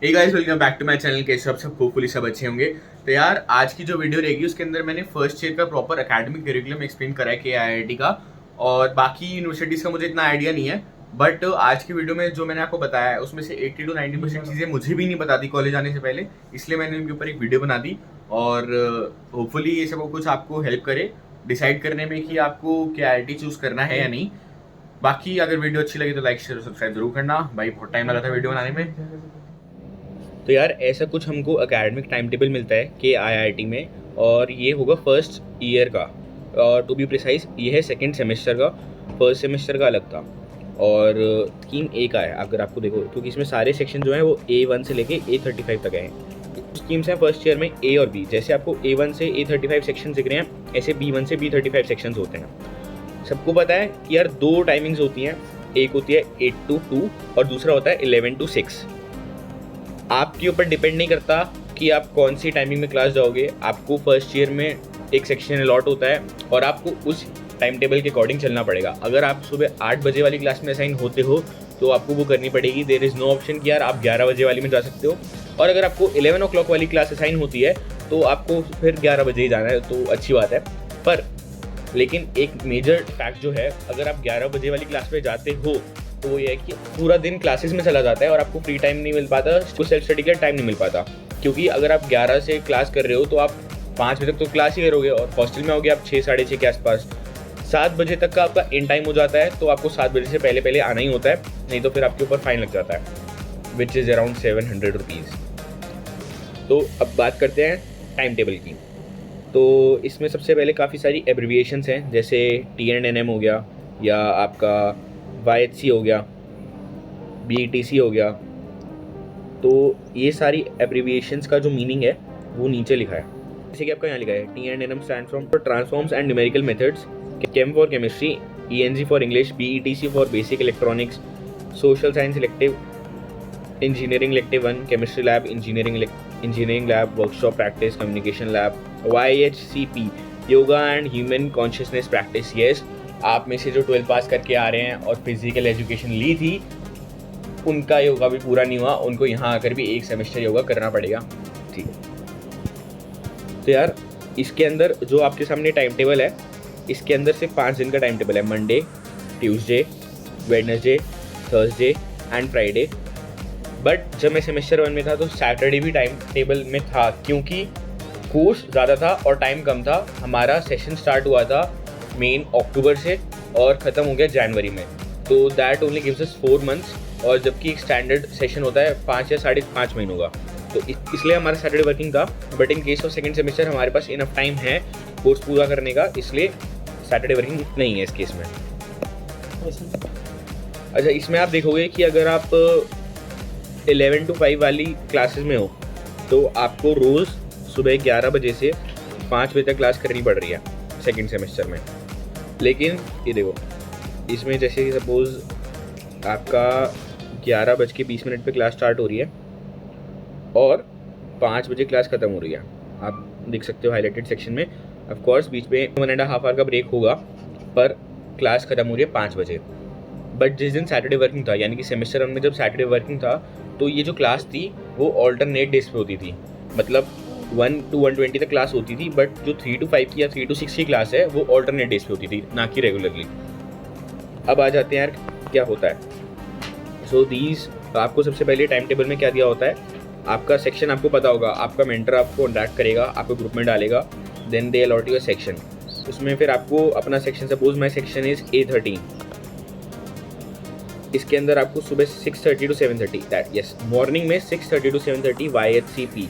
Hey guys, welcome back to my channel. कैसे आप सब? होपफुली सब अच्छे होंगे। तो यार, आज की जो वीडियो रहेगी उसके अंदर मैंने फर्स्ट ईयर का प्रॉपर एकेडमिक करिकुलम एक्सप्लेन करा है के आईआईटी का, और बाकी यूनिवर्सिटीज़ का मुझे इतना आइडिया नहीं है। बट आज की वीडियो में जो मैंने आपको बताया है उसमें से 80 to 90% चीज़ें मुझे भी नहीं पता थी कॉलेज आने से पहले, इसलिए मैंने इनके ऊपर एक वीडियो बना दी। और होपफुली ये सब कुछ आपको हेल्प करे डिसाइड करने में कि आपको के आईआईटी चूज़ करना है या नहीं। बाकी अगर वीडियो अच्छी लगी तो लाइक शेयर और सब्सक्राइब जरूर करना भाई, बहुत टाइम लगा था वीडियो बनाने में। तो यार, ऐसा कुछ हमको एकेडमिक टाइम टेबल मिलता है के आईआईटी में, और ये होगा फर्स्ट ईयर का, और टू बी प्रिसाइज ये है सेकंड सेमेस्टर का। फर्स्ट सेमेस्टर का अलग था और स्कीम ए का है, अगर आपको देखो, क्योंकि इसमें सारे सेक्शन जो हैं वो A1 से लेके A35 तक हैं। स्कीम्स हैं फर्स्ट ईयर में ए और बी। जैसे आपको A1 से A35 सेक्शन दिख रहे हैं, ऐसे B1 से B35 सेक्शंस होते हैं। सबको पता है कि यार दो टाइमिंग्स होती हैं, एक होती है 8 to 2 और दूसरा होता है 11 to 6। आपके ऊपर डिपेंड नहीं करता कि आप कौन सी टाइमिंग में क्लास जाओगे। आपको फर्स्ट ईयर में एक सेक्शन अलॉट होता है और आपको उस टाइम टेबल के अकॉर्डिंग चलना पड़ेगा। अगर आप सुबह 8 बजे वाली क्लास में असाइन होते हो तो आपको वो करनी पड़ेगी। देयर इज़ नो ऑप्शन कि यार आप 11 बजे वाली में जा सकते हो। और अगर आपको 11 o'clock वाली क्लास असाइन होती है तो आपको फिर 11 बजे ही जाना है, तो अच्छी बात है। पर लेकिन एक मेजर फैक्ट जो है, अगर आप 11 बजे वाली क्लास में जाते हो तो ये है कि पूरा दिन क्लासेस में चला जाता है और आपको फ्री टाइम नहीं मिल पाता, कुछ सेल्फ स्टडी के लिए टाइम नहीं मिल पाता। क्योंकि अगर आप 11 से क्लास कर रहे हो तो आप 5 बजे तक तो क्लास ही करोगे और हॉस्टल में होगे आप 6 साढ़े 6 के आसपास। 7 बजे तक का आपका इन टाइम हो जाता है, तो आपको 7 बजे से पहले पहले आना ही होता है, नहीं तो फिर आपके ऊपर फाइन लग जाता है, विच इज़ अराउंड 700 रुपीज़। तो अब बात करते हैं टाइम टेबल की। तो इसमें सबसे पहले काफ़ी सारी एब्रिविएशंस हैं, जैसे TNNM हो गया, या आपका YHC हो गया, BETC हो गया। तो ये सारी एब्रिविएशंस का जो मीनिंग है वो नीचे लिखा है। जैसे कि आपका यहाँ लिखा है, TNNM stand from transforms and numerical methods, came for chemistry, ENG for English, BETC for basic electronics, social science elective, engineering elective 1, chemistry lab, engineering lab, workshop practice, communication lab, YHCP, yoga and human consciousness practice. Yes, आप में से जो 12 पास करके आ रहे हैं और physical education ली थी, उनका योगा भी पूरा नहीं हुआ, उनको यहाँ आकर भी एक सेमेस्टर योगा करना पड़ेगा। ठीक है। तो यार, इसके अंदर जो आपके सामने टाइम टेबल है, इसके अंदर सिर्फ 5 दिन का टाइम टेबल है। Monday, Tuesday, Wednesday, Thursday and Friday. But जब मैं सेमेस्टर 1 में था तो सैटरडे भी टाइम टेबल में था, क्योंकि कोर्स ज़्यादा था और टाइम कम था। हमारा सेशन स्टार्ट हुआ था मेन अक्टूबर से और ख़त्म हो गया जनवरी में, तो that only gives us 4 months। और जबकि एक स्टैंडर्ड सेशन होता है 5 या 5.5 महीनों का, तो इसलिए हमारा सैटरडे वर्किंग था। But in case of second semester हमारे पास इनफ टाइम है कोर्स पूरा करने का, इसलिए सैटरडे वर्किंग नहीं है इस केस में। अच्छा, इसमें आप देखोगे कि अगर आप 11 to 5 वाली क्लासेस में हो तो आपको रोज़ सुबह 11 बजे से 5 बजे तक क्लास करनी पड़ रही है सेकंड सेमेस्टर में। लेकिन ये देखो, इसमें जैसे कि सपोज़ आपका 11:20 पे क्लास स्टार्ट हो रही है और 5 बजे क्लास ख़त्म हो रही है। आप देख सकते हो हाईलाइटेड सेक्शन में। ऑफ कोर्स बीच में 1.5 आवर का ब्रेक होगा, पर क्लास ख़त्म हो रही है 5 बजे। बट जिस दिन सैटरडे वर्किंग था, यानी कि सेमेस्टर 1 में जब सैटरडे वर्किंग था, तो ये जो क्लास थी वो ऑल्टरनेट डेज पे होती थी। मतलब 1 to 120 तक क्लास होती थी, बट जो 3 to 5 की या 3 to 6 की क्लास है वो ऑल्टरनेट डेज पे होती थी, ना कि रेगुलरली। अब आ जाते हैं यार क्या होता है। सो दीज आपको सबसे पहले टाइम टेबल में क्या दिया होता है, आपका सेक्शन आपको पता होगा, आपका मेंटर आपको कॉन्टैक्ट करेगा, आपको ग्रुप में डालेगा, then they allot you a section. उसमें फिर आपको अपना section, suppose my section is A13, इसके अंदर आपको सुबह 6:30 to 7:30 दैट यस मॉर्निंग में 6:30 to 7:30 YHCP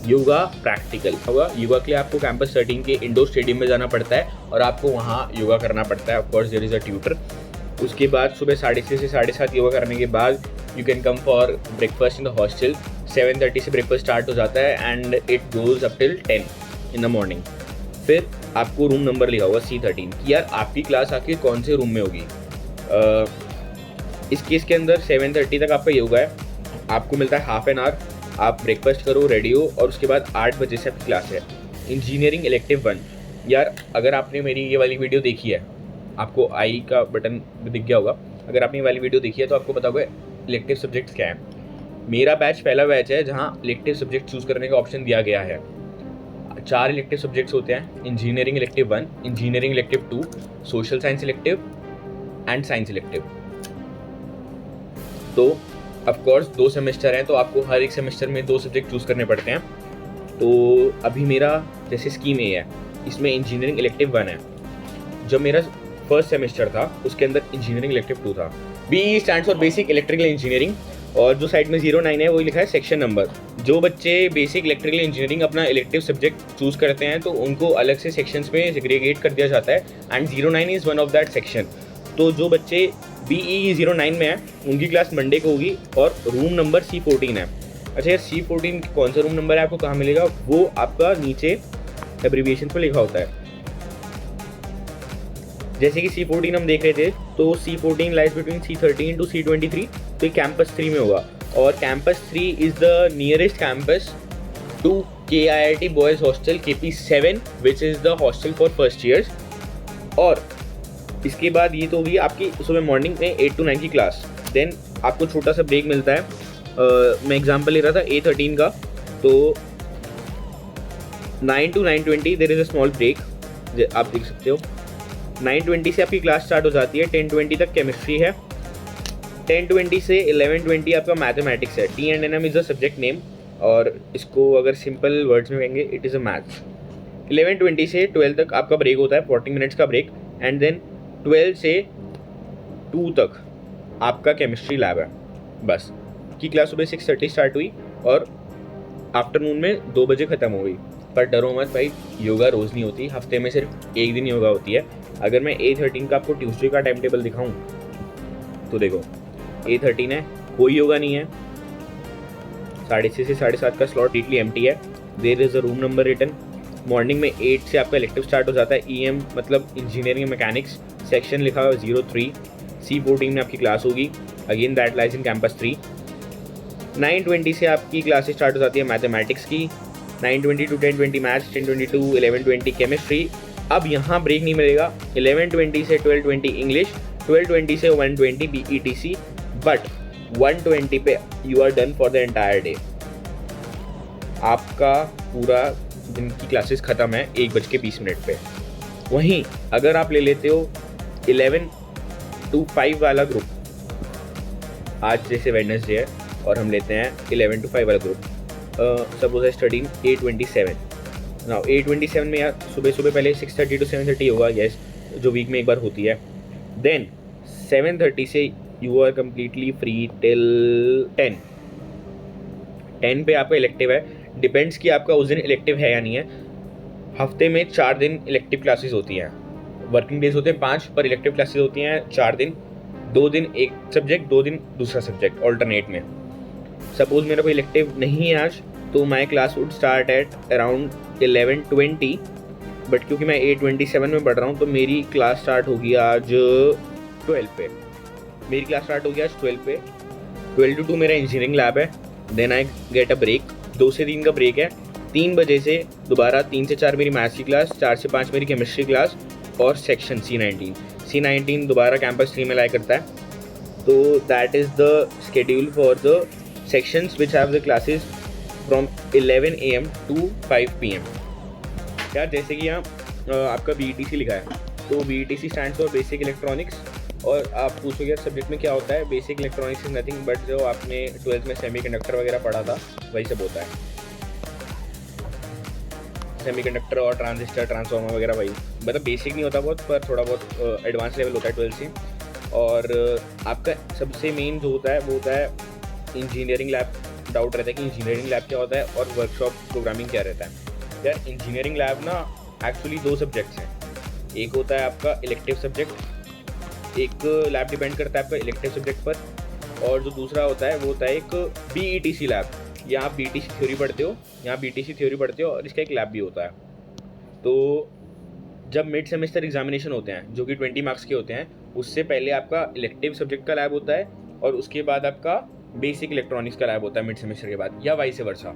योगा प्रैक्टिकल होगा। योगा के लिए आपको कैंपस 13 के इंडोर स्टेडियम में जाना पड़ता है और आपको वहाँ योगा करना पड़ता है। Of course there is a tutor. उसके बाद सुबह 6:30 से 7:30 योगा करने के बाद you can come for breakfast in the hostel. 7:30 से ब्रेकफास्ट स्टार्ट हो जाता है and it goes up till 10 in the morning. फिर आपको रूम नंबर लिखा होगा C13 कि यार आपकी क्लास आके कौन से रूम में होगी। इस केस के अंदर 7:30 तक आपका योगा है, आपको मिलता है हाफ एन आवर, आप ब्रेकफास्ट करो, रेडी हो, और उसके बाद 8 बजे से आपकी क्लास है। इंजीनियरिंग इलेक्टिव 1, यार अगर आपने मेरी ये वाली वीडियो देखी है, आपको आई का बटन दिख गया होगा, अगर आपने ये वाली वीडियो देखी है तो आपको पता होगा इलेक्टिव सब्जेक्ट्स क्या हैं। मेरा बैच पहला बैच है जहाँ इलेक्टिव सब्जेक्ट चूज़ करने का ऑप्शन दिया गया है। 4 इलेक्टिव सब्जेक्ट्स होते हैं, engineering elective 1, engineering elective 2, social science elective and science elective. तो ऑफ कोर्स 2 सेमेस्टर हैं, तो आपको हर एक सेमेस्टर में 2 सब्जेक्ट चूज़ करने पड़ते हैं। तो अभी मेरा जैसे स्कीम ए है, इसमें इंजीनियरिंग इलेक्टिव 1 है। जब मेरा फर्स्ट सेमेस्टर था उसके अंदर इंजीनियरिंग इलेक्टिव 2 था। BE stands for basic electrical engineering, और जो साइड में 09 है वो लिखा है सेक्शन नंबर। जो बच्चे बेसिक इलेक्ट्रिकल इंजीनियरिंग अपना इलेक्टिव सब्जेक्ट चूज़ करते हैं तो उनको अलग से सेक्शंस में सेग्रीगेट कर दिया जाता है, and 09 is one of that section. तो जो बच्चे BE 09 में है उनकी क्लास मंडे को होगी, और रूम नंबर C14 है। अच्छा यार, C14 कौन सा रूम नंबर है, आपको कहाँ मिलेगा? वो आपका नीचे एब्रीविएशन पर लिखा होता है। जैसे कि C14 हम देख रहे थे, तो C14 lies between C13 to C23, तो ये कैंपस 3 में होगा, और campus 3 is the nearest campus to KIIT boys hostel KP7, which is the hostel for first years. और इसके बाद ये तो होगी आपकी सुबह मॉर्निंग में 8 to 9 की क्लास। देन आपको छोटा सा ब्रेक मिलता है। मैं एग्जाम्पल ले रहा था A13 का, तो 9 to 9:20 there is a small break, आप देख सकते हो। 9:20 से आपकी क्लास स्टार्ट हो जाती है, 10:20 तक केमिस्ट्री है, 10:20 से 11:20 आपका मैथमेटिक्स है। T&M is the subject name, और इसको अगर सिंपल वर्ड्स में कहेंगे इट इज़ अ मैथ्स। 11:20 से 12 तक आपका ब्रेक होता है, 40 मिनट्स का ब्रेक, एंड देन 12 से 2 तक आपका केमिस्ट्री लैब है। बस की क्लास सुबह 6:30 स्टार्ट हुई और आफ्टरनून में 2 बजे ख़त्म हो गई। पर डरो मत भाई, योगा रोज़ नहीं होती, हफ्ते में सिर्फ एक दिन योगा होती है। अगर मैं A13 का आपको ट्यूसडे का टाइम टेबल दिखाऊं तो देखो, A13 है, कोई योगा नहीं है, 6:30 से 7:30 का स्लॉट नीटली एम्प्टी है। There is a room number written. Morning में 8 से आपका इलेक्टिव स्टार्ट हो जाता है, EM मतलब इंजीनियरिंग मैकेनिक्स, सेक्शन लिखा हुआ 03, C14 में आपकी क्लास होगी, again that lies in campus 3। 9:20 से आपकी क्लासेस स्टार्ट हो जाती है मैथमेटिक्स की, 9:20 टू 10:20 मैथ्स, 10:20 टू 11:20 केमिस्ट्री। अब यहाँ ब्रेक नहीं मिलेगा। 11:20 से 12:20 इंग्लिश, 12:20 से 1:20 BETC, बट 1:20 पे you are done for the entire day. आपका पूरा दिन की क्लासेस ख़त्म है 1:20 पे। वहीं अगर आप ले लेते हो 11 to 5 वाला ग्रुप, आज जैसे वेडनेसडे है और हम लेते हैं 11 to 5 वाला group, suppose I study 8:27 now 8:27 में यार सुबह पहले 6:30 to 7:30 होगा, यस, जो वीक में एक बार होती है। देन 7:30 से you are completely free till 10 पे आपका इलेक्टिव है। डिपेंड्स कि आपका उस दिन इलेक्टिव है या नहीं है। हफ्ते में 4 दिन इलेक्टिव क्लासेस होती हैं, वर्किंग डेज होते हैं 5, पर इलेक्टिव क्लासेस होती हैं 4 दिन, 2 दिन एक सब्जेक्ट, 2 दिन दूसरा सब्जेक्ट, ऑल्टरनेट में। सपोज मेरा कोई इलेक्टिव नहीं है आज, तो my class would start at around 11:20, but क्योंकि मैं 8:27 में पढ़ रहा हूँ तो मेरी क्लास स्टार्ट होगी आज 12 पे। मेरी क्लास स्टार्ट होगी आज 12 पे। 12 to 2 मेरा इंजीनियरिंग लैब है। Then I get a break, 2 से 3 का ब्रेक है। 3 बजे से दोबारा 3 से 4 मेरी मैथ्स की क्लास, 4 से 5 मेरी केमिस्ट्री क्लास, और सेक्शन C19 दोबारा कैंपस 3 में लाई करता है। तो that is the schedule for the sections which have the classes from 11 AM to 5 PM। यार जैसे कि यहाँ आपका BETC लिखा है, तो BETC stands for basic electronics, और आप पूछोगे यार सब्जेक्ट में क्या होता है। Basic electronics is nothing but जो आपने 12th में सेमीकंडक्टर वगैरह पढ़ा था वही सब होता है। सेमीकंडक्टर और ट्रांजिस्टर, ट्रांसफार्मर वगैरह वही, मतलब बेसिक नहीं होता बहुत, पर थोड़ा बहुत एडवांस लेवल होता है 12th से। और आपका सबसे मेन जो होता है वो होता है इंजीनियरिंग लैब। डाउट रहता है कि इंजीनियरिंग लैब क्या होता है और वर्कशॉप प्रोग्रामिंग क्या रहता है। यार इंजीनियरिंग लैब ना एक्चुअली 2 सब्जेक्ट्स हैं। एक होता है आपका इलेक्टिव सब्जेक्ट, एक लैब डिपेंड करता है आपका इलेक्टिव सब्जेक्ट पर, और जो दूसरा होता है वो होता है एक BETC लैब। यहाँ आप BTC थ्योरी पढ़ते हो, और इसका एक लैब भी होता है। तो जब मिड सेमेस्टर एग्जामिनेशन होते हैं जो कि 20 मार्क्स के होते हैं, उससे पहले आपका इलेक्टिव सब्जेक्ट का लैब होता है, और उसके बाद आपका बेसिक इलेक्ट्रॉनिक्स का लैब होता है मिड सेमेस्टर के बाद, या वाइस वर्सा।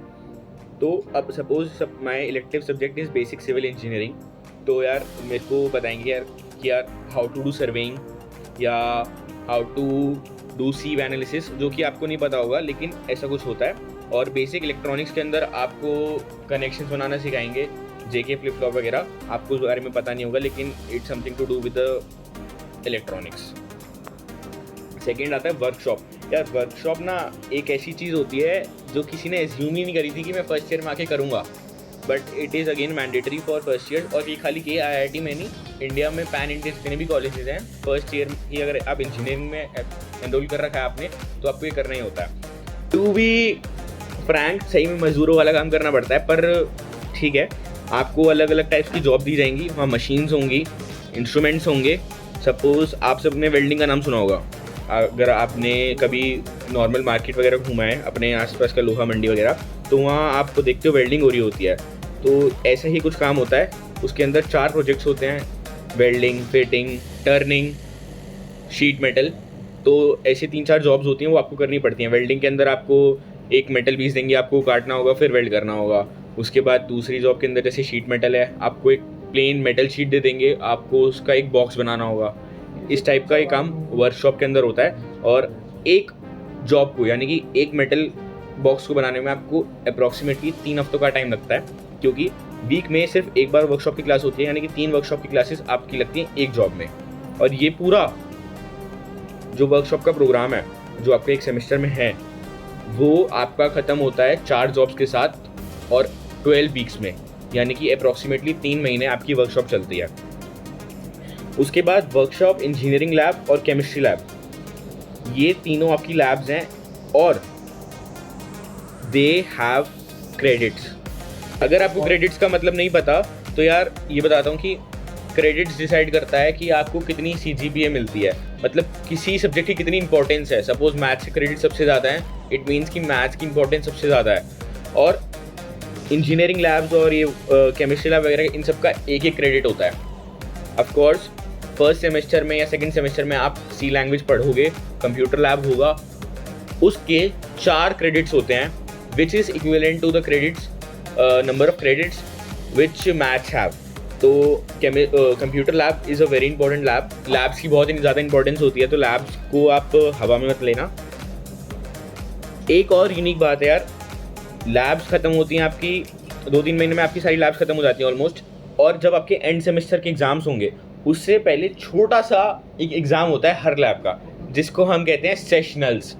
तो अब suppose my elective subject is basic civil engineering, तो यार मेरे को बताएंगे यार कि यार हाउ टू डू सर्वेइंग, या how to do sieve analysis, जो कि आपको नहीं पता होगा लेकिन ऐसा कुछ होता है। और बेसिक इलेक्ट्रॉनिक्स के अंदर आपको कनेक्शंस बनाना सिखाएंगे, जेके फ्लिप फ्लॉप वगैरह। आपको उस बारे में पता नहीं होगा लेकिन it's something to do with electronics. Second आता है वर्कशॉप। यार वर्कशॉप ना एक ऐसी चीज़ होती है जो किसी ने एज्यूम ही नहीं करी थी कि मैं फर्स्ट ईयर में आके करूँगा, but it is again mandatory for first year. और ये खाली के IIT में नहीं, इंडिया में पैन इंडिया जितने भी कॉलेजेस हैं, फर्स्ट ईयर ही अगर आप इंजीनियरिंग में एनरोल कर रखा है आपने तो आपको ये करना ही होता है। टू बी फ्रैंक, सही में मजदूरों वाला काम करना पड़ता है, पर ठीक है। आपको अलग अलग टाइप्स की जॉब दी जाएंगी, वहाँ मशीन्स होंगी, इंस्ट्रूमेंट्स होंगे। सपोज आप सबने वेल्डिंग का नाम सुना होगा, अगर आपने कभी नॉर्मल मार्केट वगैरह घूमा है अपने आसपास का लोहा मंडी वगैरह, तो वहाँ आपको देखते हो वेल्डिंग हो रही होती है। तो ऐसा ही कुछ काम होता है, उसके अंदर 4 प्रोजेक्ट्स होते हैं, welding, fitting, turning, sheet metal. तो ऐसे 3-4 जॉब्स होती हैं, वो आपको करनी पड़ती हैं। वेल्डिंग के अंदर आपको एक मेटल पीस देंगे, आपको काटना होगा, फिर वेल्ड करना होगा। उसके बाद दूसरी जॉब के अंदर जैसे शीट मेटल है, आपको एक प्लेन मेटल शीट दे देंगे, आपको उसका एक बॉक्स बनाना होगा। इस टाइप का ये काम वर्कशॉप के अंदर होता है। और एक जॉब को, यानी कि एक मेटल बॉक्स को बनाने में आपको अप्रॉक्सीमेटली 3 हफ्तों का टाइम लगता है, क्योंकि वीक में सिर्फ एक बार वर्कशॉप की क्लास होती है, यानी कि 3 वर्कशॉप की क्लासेस आपकी लगती हैं एक जॉब में। और ये पूरा जो वर्कशॉप का प्रोग्राम है जो आपके एक सेमेस्टर में है, वो आपका ख़त्म होता है 4 जॉब्स के साथ और 12 वीक्स में, यानी कि अप्रॉक्सीमेटली 3 महीने आपकी वर्कशॉप चलती है। उसके बाद वर्कशॉप, इंजीनियरिंग लैब और केमिस्ट्री लैब, ये तीनों आपकी लैब्स हैं और दे हैव क्रेडिट्स। अगर आपको क्रेडिट्स का मतलब नहीं पता तो यार ये बताता हूँ कि क्रेडिट्स डिसाइड करता है कि आपको कितनी CGPA मिलती है, मतलब किसी सब्जेक्ट की कितनी इंपॉर्टेंस है। सपोज मैथ्स के क्रेडिट सबसे ज़्यादा है, इट मीन्स कि मैथ्स की इंपॉर्टेंस सबसे ज़्यादा है। और इंजीनियरिंग लैब्स और ये केमिस्ट्री लैब वगैरह, इन सब का एक क्रेडिट होता है। ऑफकोर्स फर्स्ट सेमेस्टर में या सेकंड सेमेस्टर में आप C लैंग्वेज पढ़ोगे, कंप्यूटर लैब होगा, उसके 4 क्रेडिट्स होते हैं, which is equivalent to the credits number of credits which maths have. तो computer lab is a very important lab. Labs की बहुत ज़्यादा इंपॉर्टेंस होती है, तो लैब्स को आप हवा में मत लेना। एक और यूनिक बात है यार, लैब्स ख़त्म होती हैं आपकी 2-3 महीने में, आपकी सारी लैब्स ख़त्म हो जाती हैं ऑलमोस्ट। और जब आपके एंड सेमेस्टर के एग्ज़ाम्स होंगे, उससे पहले छोटा सा एक एग्ज़ाम होता है हर लैब का, जिसको हम कहते हैं सेशनल्स।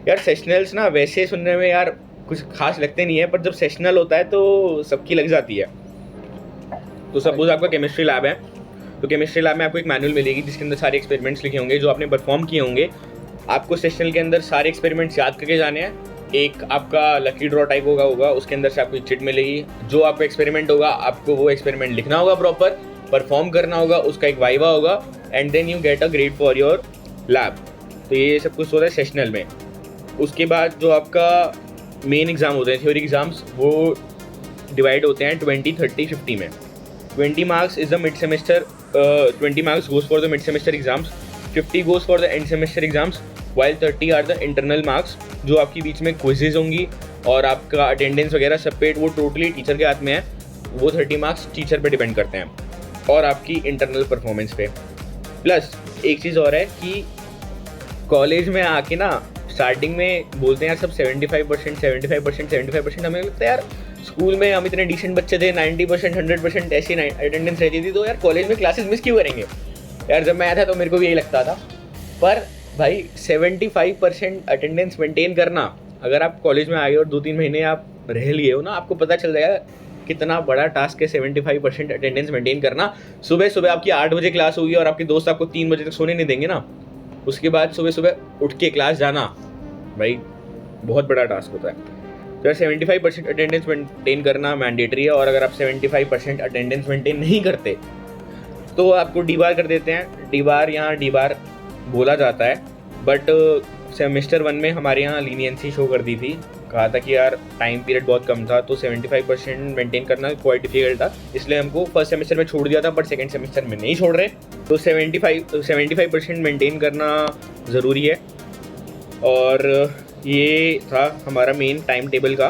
यार सेशनल्स ना वैसे सुनने में यार कुछ खास लगते नहीं है, पर जब सेशनल होता है तो सबकी लग जाती है। तो सपोज आपका केमिस्ट्री लैब है, तो केमिस्ट्री लैब में आपको एक मैनुअल मिलेगी जिसके अंदर सारे एक्सपेरिमेंट्स लिखे होंगे जो आपने परफॉर्म किए होंगे। आपको सेशनल के अंदर सारे एक्सपेरिमेंट्स याद करके जाने हैं। एक आपका लकी ड्रॉ टाइप होगा, उसके अंदर से आपको एक चिट मिलेगी, जो आपका एक्सपेरिमेंट होगा आपको वो एक्सपेरिमेंट लिखना होगा, प्रॉपर परफॉर्म करना होगा, उसका एक वाइवा होगा, and then you get a grade for your lab. तो ये सब कुछ होता है सेशनल में। उसके बाद जो आपका मेन एग्ज़ाम होते हैं, थ्योरी एग्ज़ाम्स, वो डिवाइड होते हैं 20, 30, 50 में। 20 marks is the mid semester, 20 marks goes for the mid semester exams, 50 goes for the end semester exams, while 30 are the internal marks, जो आपकी बीच में क्विजेज होंगी और आपका अटेंडेंस वगैरह सब पे, वो टोटली टीचर के हाथ में है। वो 30 मार्क्स टीचर पे डिपेंड करते हैं और आपकी इंटरनल परफॉर्मेंस पे। प्लस एक चीज़ और है कि कॉलेज में आके ना स्टार्टिंग में बोलते हैं यार सब 75%, हमें लगता है यार स्कूल में हम इतने डिसेंट बच्चे थे, 90%, 100% ऐसी अटेंडेंस रहती थी, तो यार कॉलेज में क्लासेस मिस क्यों करेंगे। यार जब मैं आया था तो मेरे को भी यही लगता था, पर भाई 75% अटेंडेंस मेंटेन करना, अगर आप कॉलेज में आए और 2-3 महीने आप रह लिए हो ना, आपको पता चल जाएगा कितना बड़ा टास्क है 75% अटेंडेंस मेंटेन करना। सुबह सुबह आपकी 8 बजे क्लास होगी और आपके दोस्त आपको 3 बजे तक सोने नहीं देंगे ना, उसके बाद सुबह सुबह उठ के क्लास जाना, भाई बहुत बड़ा टास्क होता है। तो 75% अटेंडेंस मेंटेन करना मैंडेटरी है, और अगर आप 75% अटेंडेंस मेंटेन नहीं करते तो आपको डी बार कर देते हैं। डी बार यहाँ डी बार बोला जाता है, बट सेमेस्टर 1 में हमारे यहाँ लीनियंसी शो कर दी थी, कहा था कि यार टाइम पीरियड बहुत कम था तो 75% मेंटेन करना क्वाइट डिफिकल्ट था, इसलिए हमको फर्स्ट सेमेस्टर में छोड़ दिया था, बट सेकंड सेमेस्टर में नहीं छोड़ रहे। तो 75% मेंटेन करना ज़रूरी है। और ये था हमारा मेन टाइम टेबल का।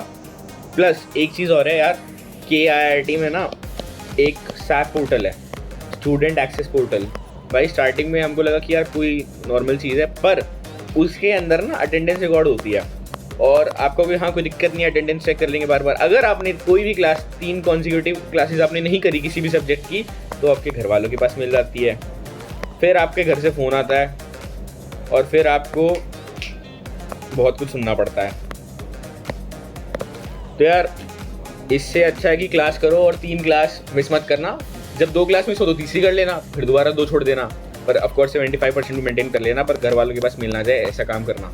प्लस एक चीज़ और है यार, KIIT में ना एक SAP पोर्टल है, स्टूडेंट एक्सेस पोर्टल। भाई स्टार्टिंग में हमको लगा कि यार कोई नॉर्मल चीज़ है, पर उसके अंदर ना अटेंडेंस रिकॉर्ड होती है और आपको भी हाँ कोई दिक्कत नहीं है, अटेंडेंस चेक कर लेंगे बार बार। अगर आपने कोई भी क्लास 3 कॉन्सिक्यूटिव क्लासेस आपने नहीं करी किसी भी सब्जेक्ट की तो आपके घर वालों के पास मिल जाती है, फिर आपके घर से फ़ोन आता है और फिर आपको बहुत कुछ सुनना पड़ता है। तो यार इससे अच्छा है कि क्लास करो और 3 क्लास मिस मत करना। जब 2 क्लास मिस हो तो तीसरी कर लेना, फिर दोबारा 2 छोड़ देना, पर ऑफकोर्स 75% भी मेंटेन कर लेना, पर घर वालों के पास मिलना जाए ऐसा काम करना।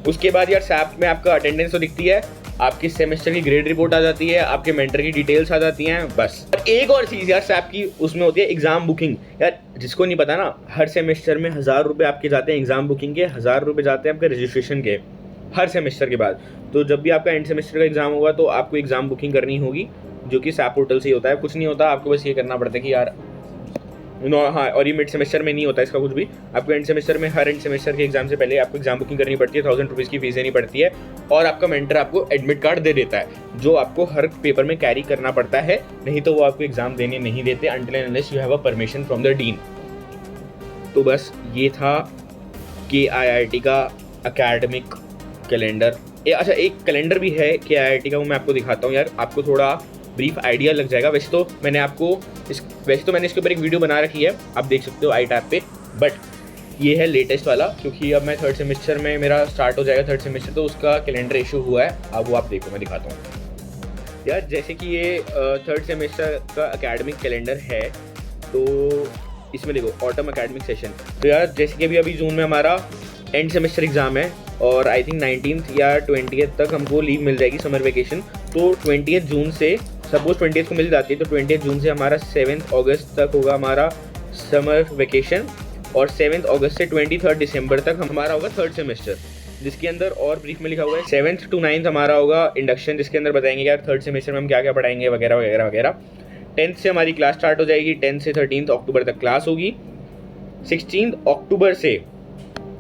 उसके बाद यार सैप में आपका अटेंडेंस तो दिखती है, आपकी सेमेस्टर की ग्रेड रिपोर्ट आ जाती है, आपके मेंटर की डिटेल्स आ जाती हैं, बस। और एक और चीज़ यार सैप की उसमें होती है एग्ज़ाम बुकिंग। यार जिसको नहीं पता ना, हर सेमेस्टर में 1000 रुपये आपके जाते हैं एग्ज़ाम बुकिंग के, 1000 रुपये जाते हैं आपके रजिस्ट्रेशन के हर सेमेस्टर के बाद। तो जब भी आपका एंड सेमेस्टर का एग्ज़ाम होगा तो आपको एग्ज़ाम बुकिंग करनी होगी, जो कि सैप पोर्टल से ही होता है। कुछ नहीं होता, आपको बस ये करना पड़ता है कि यार हाँ, और ये मिड सेमेस्टर में नहीं होता इसका कुछ भी। आपको एंड सेमेस्टर में हर एंड सेमेस्टर के एग्जाम से पहले आपको एग्जाम बुकिंग करनी पड़ती है, 1000 रुपीज़ की फीस देनी पड़ती है, और आपका मेंटर आपको एडमिट कार्ड दे देता है जो आपको हर पेपर में कैरी करना पड़ता है, नहीं तो वो आपको एग्जाम देने नहीं देते until and unless you have a permission from the dean. तो बस ये था KIIT का एकेडमिक कैलेंडर। अच्छा, एक कैलेंडर भी है KIIT का, वो मैं आपको दिखाता हूँ यार, आपको थोड़ा ब्रीफ आइडिया लग जाएगा। वैसे तो मैंने इसके ऊपर एक वीडियो बना रखी है, आप देख सकते हो आई टैब पे, बट ये है लेटेस्ट वाला, क्योंकि अब मैं 3rd सेमेस्टर में मेरा स्टार्ट हो जाएगा 3rd सेमेस्टर, तो उसका कैलेंडर इशू हुआ है। अब वो आप देखो, मैं दिखाता हूँ यार। जैसे कि ये 3rd सेमेस्टर का एकेडमिक कैलेंडर है, तो इसमें देखो ऑटम एकेडमिक सेशन। तो यार जैसे कि अभी जून में हमारा एंड सेमेस्टर एग्ज़ाम है और आई थिंक 19th या 20th तक हमको लीव मिल जाएगी समर वेकेशन। तो 20th जून से, सपोज 20th को मिल जाती है, तो 20th जून से हमारा 7th अगस्त तक होगा हमारा समर वेकेशन, और 7th अगस्त से 23rd दिसंबर तक हमारा होगा 3rd सेमेस्टर, जिसके अंदर और ब्रीफ में लिखा हुआ है 7th to 9th हमारा होगा इंडक्शन, जिसके अंदर बताएंगे यार 3rd सेमेस्टर में हम क्या क्या पढ़ाएंगे वगैरह वगैरह वगैरह। 10th से हमारी क्लास स्टार्ट हो जाएगी, 10th से 13th अक्टूबर तक क्लास होगी। 16th अक्टूबर से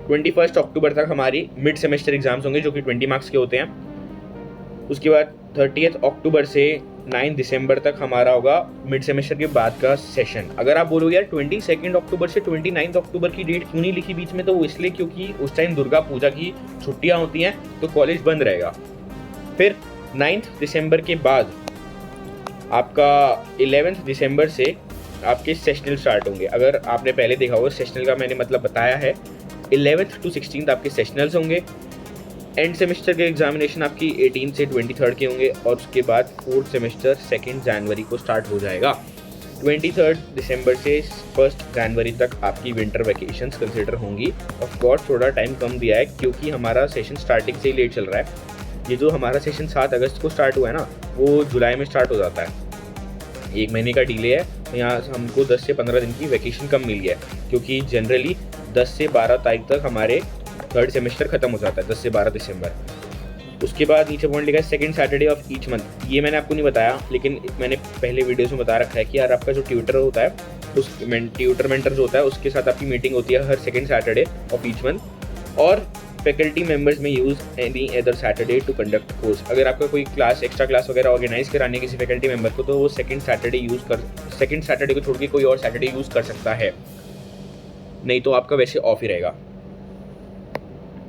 21st अक्टूबर तक हमारी मिड सेमेस्टर एग्जाम्स होंगे, जो कि 20 मार्क्स के होते हैं। उसके बाद 30th अक्टूबर से 9 दिसंबर तक हमारा होगा मिड सेमेस्टर के बाद का सेशन। अगर आप बोलोगे यार 22 अक्टूबर से 29 अक्टूबर की डेट क्यों नहीं लिखी बीच में, तो वो इसलिए क्योंकि उस टाइम दुर्गा पूजा की छुट्टियां होती हैं, तो कॉलेज बंद रहेगा। फिर 9 दिसंबर के बाद आपका 11 दिसंबर से आपके सेशनल स्टार्ट होंगे। अगर आपने पहले देखा होगा, सेशनल का मैंने मतलब बताया है, 11th to 16th आपके सेशनल्स होंगे। एंड सेमेस्टर के एग्जामिनेशन आपकी 18 से 23rd के होंगे, और उसके बाद 4th सेमेस्टर 2 जनवरी को स्टार्ट हो जाएगा। 23rd दिसंबर से 1 जनवरी तक आपकी विंटर वैकेशंस कंसिडर होंगी। ऑफ कोर्स थोड़ा टाइम कम दिया है, क्योंकि हमारा सेशन स्टार्टिंग से ही लेट चल रहा है। ये जो हमारा सेशन 7 अगस्त को स्टार्ट हुआ है ना, वो जुलाई में स्टार्ट हो जाता है। 1 महीने का डिले है, यहाँ हमको 10 से 15 दिन की वैकेशन कम मिली है, क्योंकि जनरली 10 से 12 तारीख तक हमारे 3rd सेमेस्टर खत्म हो जाता है, 10 से 12 दिसंबर। उसके बाद नीचे पॉइंट लिखा है 2nd Saturday of each month. ये मैंने आपको नहीं बताया, लेकिन मैंने पहले वीडियोस में बता रखा है कि यार आपका जो ट्यूटर होता है, उस ट्यूटर मेंटर जो होता है, उसके साथ आपकी मीटिंग होती है हर 2nd Saturday of each month. और faculty members may use any other Saturday to conduct course. अगर आपका कोई क्लास, एक्स्ट्रा क्लास वगैरह ऑर्गेनाइज करानी है किसी फैकल्टी मेंबर को, तो वो 2nd सैटरडे को छोड़ के कोई और सैटरडे यूज़ कर सकता है, नहीं तो आपका वैसे ऑफ ही रहेगा।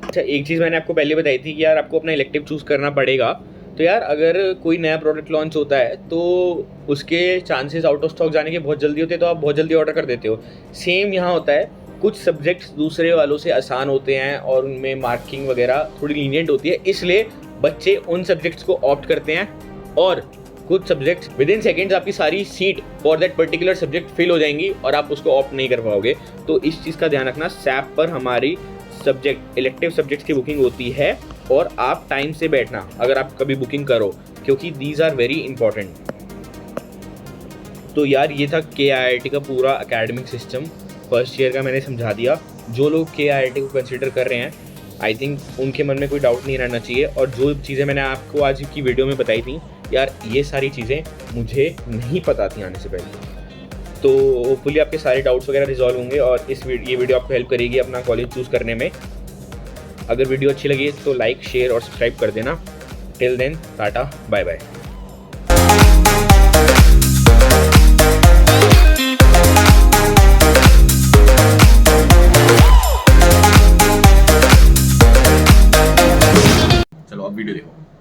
अच्छा, एक चीज़ मैंने आपको पहले बताई थी कि यार आपको अपना इलेक्टिव चूज़ करना पड़ेगा। तो यार अगर कोई नया प्रोडक्ट लॉन्च होता है तो उसके चांसेस आउट ऑफ स्टॉक जाने के बहुत जल्दी होते हैं, तो आप बहुत जल्दी ऑर्डर कर देते हो। सेम यहाँ होता है, कुछ सब्जेक्ट्स दूसरे वालों से आसान होते हैं और उनमें मार्किंग वगैरह थोड़ी लीनियंट होती है, इसलिए बच्चे उन सब्जेक्ट्स को ऑप्ट करते हैं, और कुछ सब्जेक्ट्स विद इन सेकेंड्स आपकी सारी seat for that particular subject fill हो जाएंगी और आप उसको ऑप्ट नहीं कर पाओगे। तो इस चीज़ का ध्यान रखना, सैप पर हमारी इलेक्टिव सब्जेक्ट्स की बुकिंग होती है, और आप टाइम से बैठना अगर आप कभी बुकिंग करो, क्योंकि दीज आर वेरी इंपॉर्टेंट। तो यार ये था KIIT का पूरा एकेडमिक सिस्टम, फर्स्ट ईयर का मैंने समझा दिया। जो लोग KIIT को कंसिडर कर रहे हैं, आई थिंक उनके मन में कोई डाउट नहीं रहना चाहिए। और जो चीज़ें मैंने आपको आज की वीडियो में बताई थी, यार ये सारी चीज़ें मुझे नहीं पता थी आने से पहले। तो होपफुली आपके सारे डाउट्स वगैरह रिजॉल्व होंगे, और ये वीडियो आपको हेल्प करेगी अपना कॉलेज चूज़ करने में। अगर वीडियो अच्छी लगी तो लाइक, शेयर और सब्सक्राइब कर देना। Till then, tata, bye bye. Video देखो।